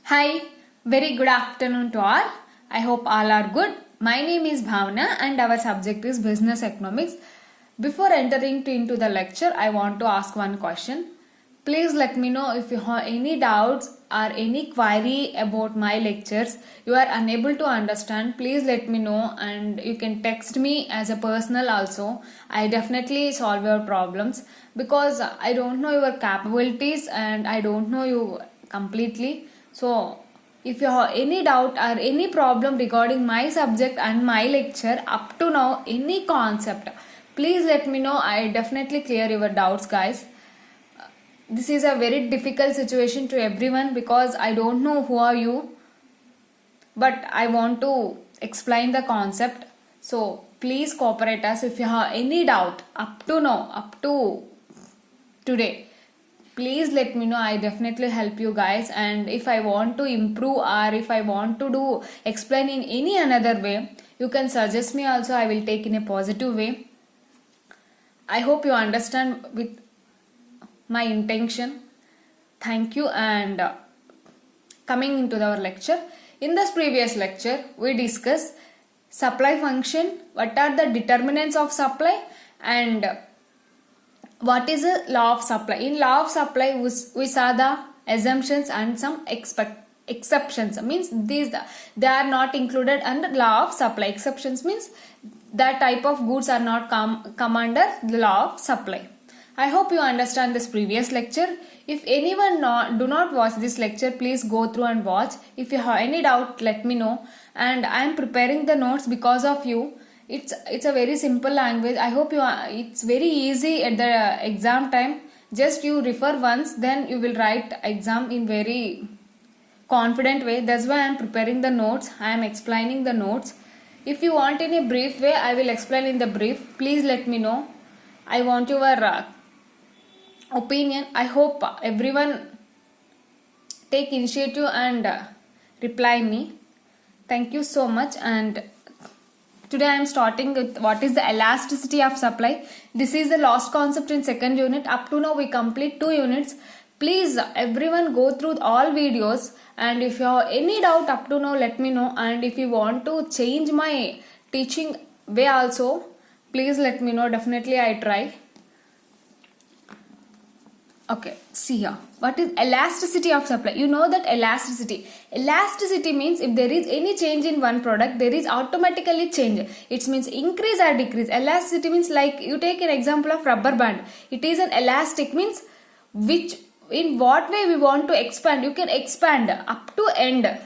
Hi, very good afternoon to all. I hope all are good. My name is Bhavana and our subject is business economics. Before entering into the lecture, I want to ask one question. Please let me know if you have any doubts or any query about my lectures. You are unable to understand, please let me know, and you can text me as a personal also. I definitely solve your problems because I don't know your capabilities and I don't know you completely. So if you have any doubt or any problem regarding my subject and my lecture up to now, any concept, please let me know. I definitely clear your doubts, guys. This is a very difficult situation to everyone because I don't know who are you, but I want to explain the concept. So please cooperate us. If you have any doubt up to now, up to today, please let me know. I definitely help you guys, and if I want to improve or if I want to do explain in any another way, you can suggest me also. I will take in a positive way. I hope you understand with my intention. Thank you. And coming into our lecture, in this previous lecture we discussed supply function, what are the determinants of supply, and what is a law of supply. In law of supply we saw the assumptions and some exceptions, means these they are not included under law of supply. Exceptions means that type of goods are not come under the law of supply. I hope you understand this previous lecture. If anyone do not watch this lecture, please go through and watch. If you have any doubt, let me know. And I am preparing the notes because of you. It's a very simple language. I hope it's very easy at the exam time. Just you refer once, then you will write exam in very confident way. That's why I am preparing the notes. I am explaining the notes. If you want in a brief way, I will explain in the brief. Please let me know. I want your opinion. I hope everyone take initiative and reply me. Thank you so much. And today I am starting with what is the elasticity of supply. This is the last concept in second unit. Up to now we complete 2 units. Please everyone go through all videos, and if you have any doubt up to now, let me know. And if you want to change my teaching way also, please let me know. Definitely I try. Okay, see here. What is elasticity of supply? You know that elasticity means if there is any change in one product, there is automatically change. It means increase or decrease. Elasticity means, like you take an example of rubber band. It is an elastic, means which in what way we want to expand. You can expand up to end.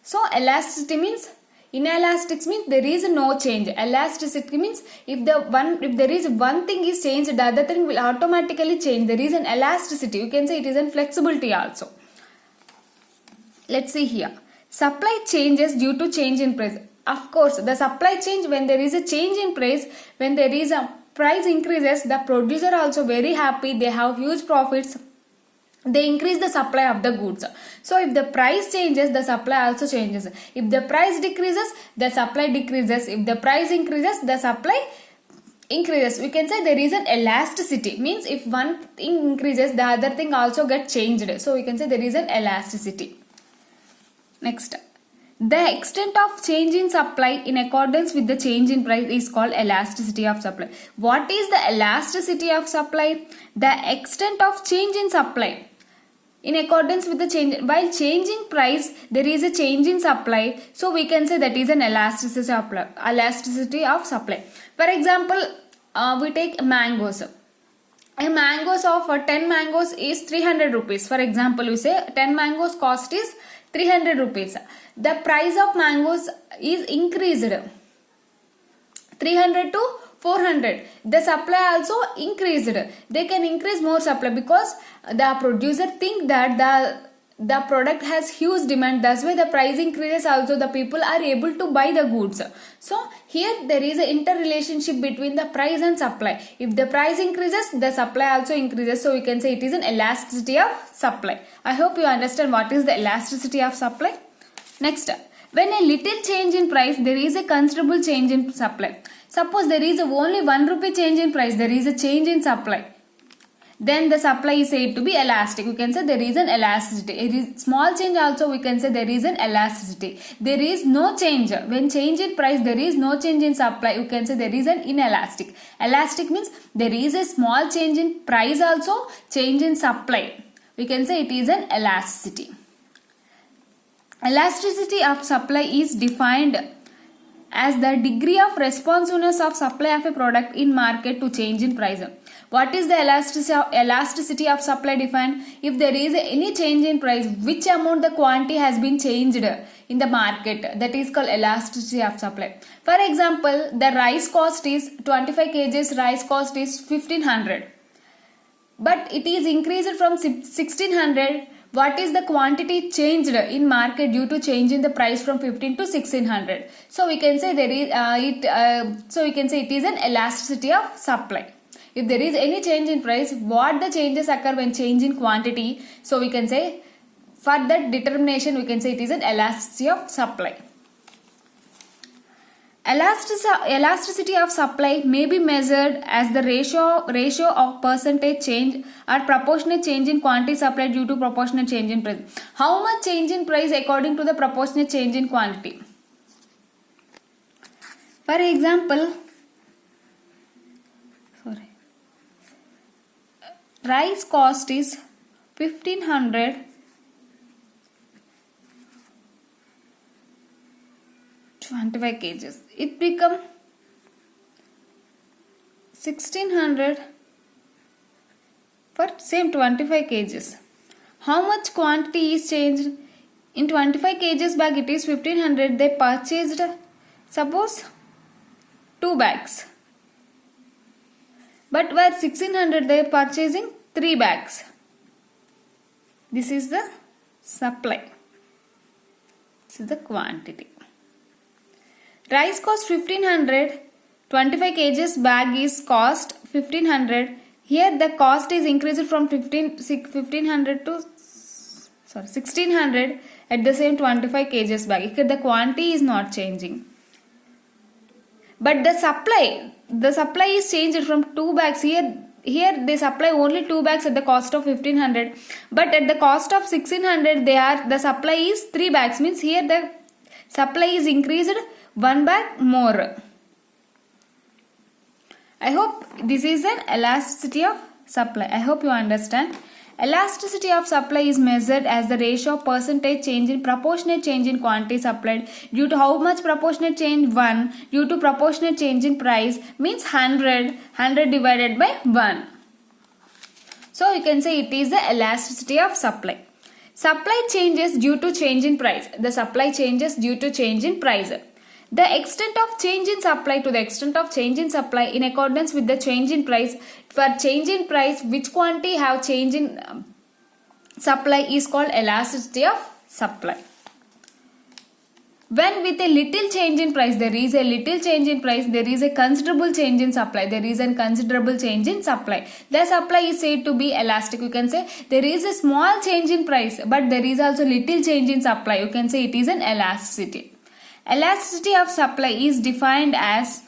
So elasticity means, inelastic means there is no change. Elasticity means if there is one thing is changed, the other thing will automatically change. There is an elasticity. You can say it is an flexibility also. Let's see here. Supply changes due to change in price. Of course, the supply change when there is a change in price, when there is a price increases, the producer also very happy. They have huge profits. They increase the supply of the goods. So if the price changes, the supply also changes. If the price decreases, the supply decreases. If the price increases, the supply increases. We can say there is an elasticity. Means if one thing increases, the other thing also gets changed. So we can say there is an elasticity. Next. The extent of change in supply in accordance with the change in price is called elasticity of supply. What is the elasticity of supply? The extent of change in supply in accordance with the change. While changing price, there is a change in supply. So we can say that is an elasticity of supply. For example, we take mangoes. A mangoes of 10 mangoes is 300 rupees. For example, we say 10 mangoes cost is 300 rupees. The price of mangoes is increased 300 to 400. The supply also increased. They can increase more supply because the producer think that the product has huge demand. That's why the price increases also. The people are able to buy the goods. So here there is an interrelationship between the price and supply. If the price increases, the supply also increases. So we can say it is an elasticity of supply. I hope you understand what is the elasticity of supply. Next, when a little change in price, there is a considerable change in supply. Suppose there is only 1 rupee change in price, there is a change in supply. then the supply is said to be elastic. We can say there is an elasticity. It is small change also, we can say there is an elasticity. There is no change. When change in price, there is no change in supply. You can say there is an inelastic. Elastic means there is a small change in price also, change in supply. We can say it is an elasticity. Elasticity of supply is defined as the degree of responsiveness of supply of a product in market to change in price. What is the elasticity of supply defined? If there is any change in price, which amount the quantity has been changed in the market, that is called elasticity of supply. For example, the rice cost is 25 kgs, rice cost is 1500, but it is increased from 1600. What is the quantity changed in market due to change in the price from 15 to 1600? So we can say there is it is an elasticity of supply. If there is any change in price, what the changes occur when change in quantity? So we can say for that determination, we can say it is an elasticity of supply. Elasticity of supply may be measured as the ratio of percentage change or proportionate change in quantity supplied due to proportionate change in price. How much change in price according to the proportionate change in quantity? For example, rice cost is 1500, 25 kgs. It become 1600 for same 25 kgs. How much quantity is changed? In 25 kgs bag it is 1500. They purchased, suppose, 2 bags. But where 1600 they are purchasing 3 bags. This is the supply. This is the quantity. Rice cost 1500, 25 kgs bag is cost 1500. Here the cost is increased from 1500 to 1600 at the same 25 kgs bag. Here the quantity is not changing. But the supply is changed from 2 bags. Here they supply only 2 bags at the cost of 1500. But at the cost of 1600 the supply is 3 bags. Means here the supply is increased 1 bag more. I hope this is an elasticity of supply. I hope you understand. Elasticity of supply is measured as the ratio of percentage change in proportionate change in quantity supplied due to how much proportionate change? 1. Due to proportionate change in price means 100 divided by 1. So you can say it is the elasticity of supply. Supply changes due to change in price. The supply changes due to change in price. The extent of change in supply to the extent of change in supply in accordance with the change in price. For change in price, which quantity have change in supply is called elasticity of supply. When with a little change in price, there is a little change in price, there is a considerable change in supply, there is a considerable change in supply. The supply is said to be elastic. You can say there is a small change in price, but there is also little change in supply. You can say it is an elasticity. Elasticity of supply is defined as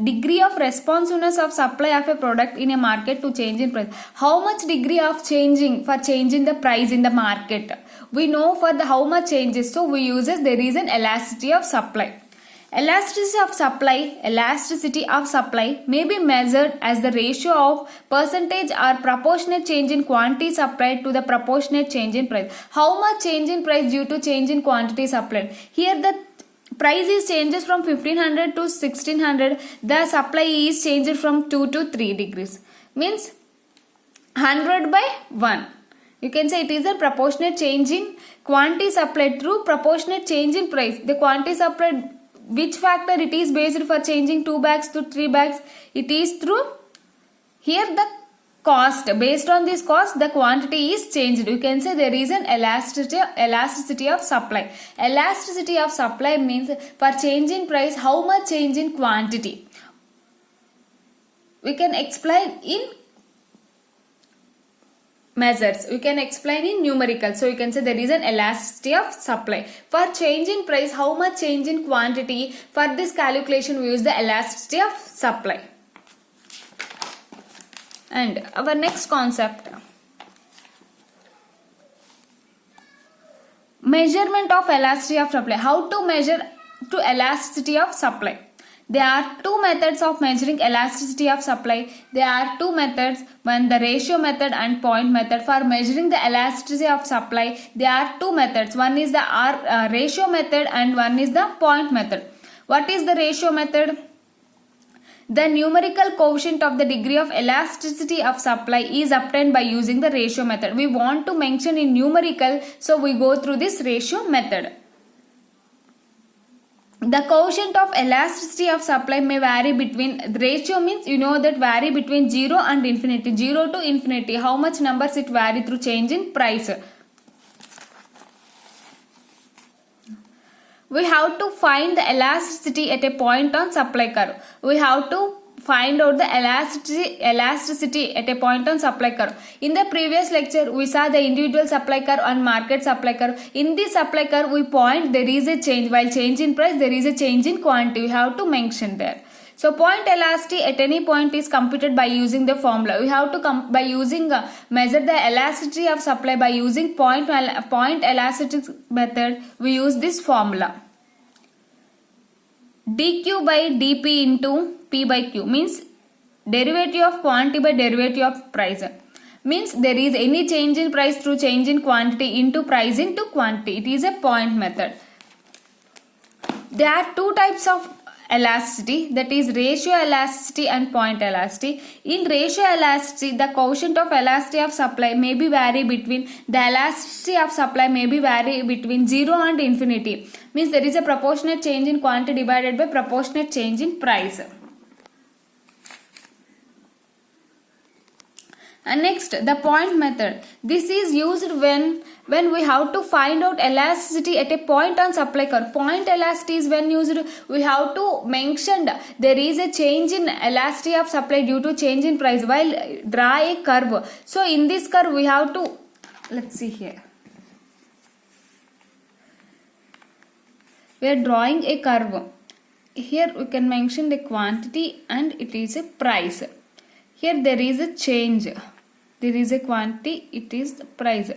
degree of responsiveness of supply of a product in a market to change in price. How much degree of changing for changing the price in the market? We know for the how much changes, so we uses there is an elasticity of supply. Elasticity of supply may be measured as the ratio of percentage or proportionate change in quantity supplied to the proportionate change in price. How much change in price due to change in quantity supplied? Here the price is changes from 1500 to 1600. The supply is changed from 2 to 3 degrees. Means 100 by 1. You can say it is a proportionate change in quantity supplied through proportionate change in price. The quantity supplied, which factor it is based for changing 2 bags to 3 bags? It is through here the cost. Based on this cost, the quantity is changed. You can say there is an elasticity of supply. Elasticity of supply means for change in price, how much change in quantity. We can explain in measures. We can explain in numerical. So you can say there is an elasticity of supply. For change in price, how much change in quantity? For this calculation, we use the elasticity of supply. And our next concept, measurement of elasticity of supply. How to measure to elasticity of supply? There are two methods of measuring elasticity of supply. There are two methods, one the ratio method and point method. For measuring the elasticity of supply, there are two methods. One is the ratio method and one is the point method. What is the ratio method? The numerical coefficient of the degree of elasticity of supply is obtained by using the ratio method. We want to mention in numerical, so we go through this ratio method. The coefficient of elasticity of supply may vary between, the ratio means you know that vary between 0 and infinity. 0 to infinity, how much numbers it vary through change in price. We have to find the elasticity at a point on supply curve. We have to find out the elasticity at a point on supply curve. In the previous lecture, we saw the individual supply curve and market supply curve. In this supply curve, we point there is a change. While change in price, there is a change in quantity. We have to mention there. So point elasticity at any point is computed by using the formula. We have to measure the elasticity of supply by using point elasticity method. We use this formula. dq by dp into p by q means derivative of quantity by derivative of price. Means there is any change in price through change in quantity into price into quantity. It is a point method. There are two types of elasticity, that is ratio elasticity and point elasticity. In ratio elasticity, the coefficient of elasticity of supply may be vary between, the elasticity of supply may be vary between 0 and infinity. Means there is a proportionate change in quantity divided by proportionate change in price. And next, the point method. This is used when we have to find out elasticity at a point on supply curve. Point elasticity is when used, we have to mention there is a change in elasticity of supply due to change in price while draw a curve. So in this curve we have to, let's see here. We are drawing a curve. Here we can mention the quantity and it is a price. Here there is a change. There is a quantity, it is the price.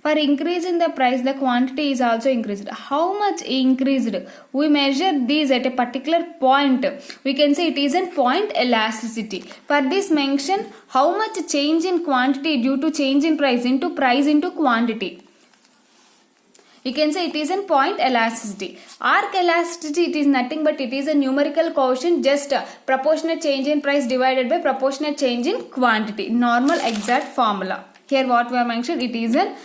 For increase in the price, the quantity is also increased. How much increased? We measure these at a particular point. We can say it is a point elasticity. For this mention, how much change in quantity due to change in price into quantity. You can say it is in point elasticity. Arc elasticity, it is nothing but it is a numerical coefficient, just proportionate change in price divided by proportionate change in quantity. Normal exact formula. Here what we have mentioned, it is a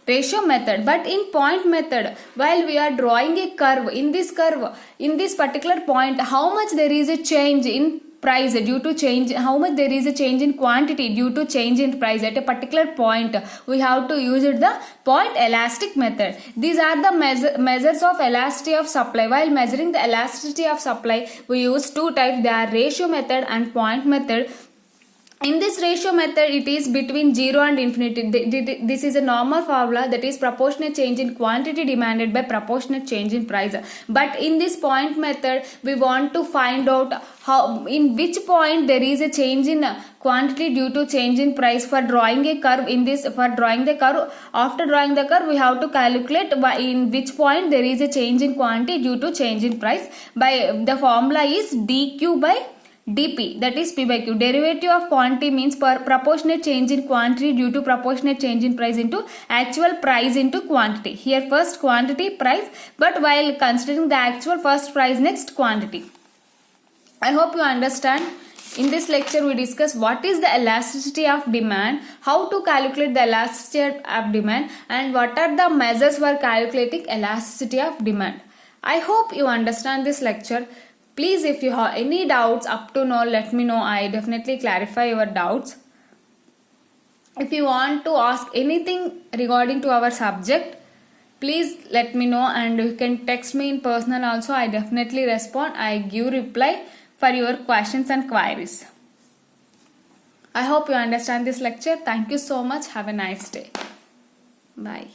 ratio method. But in point method, while we are drawing a curve, in this particular point, how much there is a change in price due to change, how much there is a change in quantity due to change in price at a particular point, we have to use the point elastic method. These are the measures of elasticity of supply. While measuring the elasticity of supply, we use two types. They are ratio method and point method. In this ratio method, it is between 0 and infinity. This is a normal formula, that is proportionate change in quantity demanded by proportionate change in price. But in this point method, we want to find out how, in which point there is a change in quantity due to change in price. For drawing a curve, after drawing the curve, we have to calculate in which point there is a change in quantity due to change in price. The formula is dq by dp, that is p by q. Derivative of quantity means proportionate change in quantity due to proportionate change in price into actual price into quantity. Here first quantity, price, but while considering the actual, first price, next quantity. I hope you understand. In this lecture we discuss what is the elasticity of demand, how to calculate the elasticity of demand, and what are the measures for calculating elasticity of demand. I hope you understand this lecture. Please, if you have any doubts up to now, let me know. I definitely clarify your doubts. If you want to ask anything regarding to our subject, please let me know, and you can text me in personal also. I definitely respond. I give reply for your questions and queries. I hope you understand this lecture. Thank you so much. Have a nice day. Bye.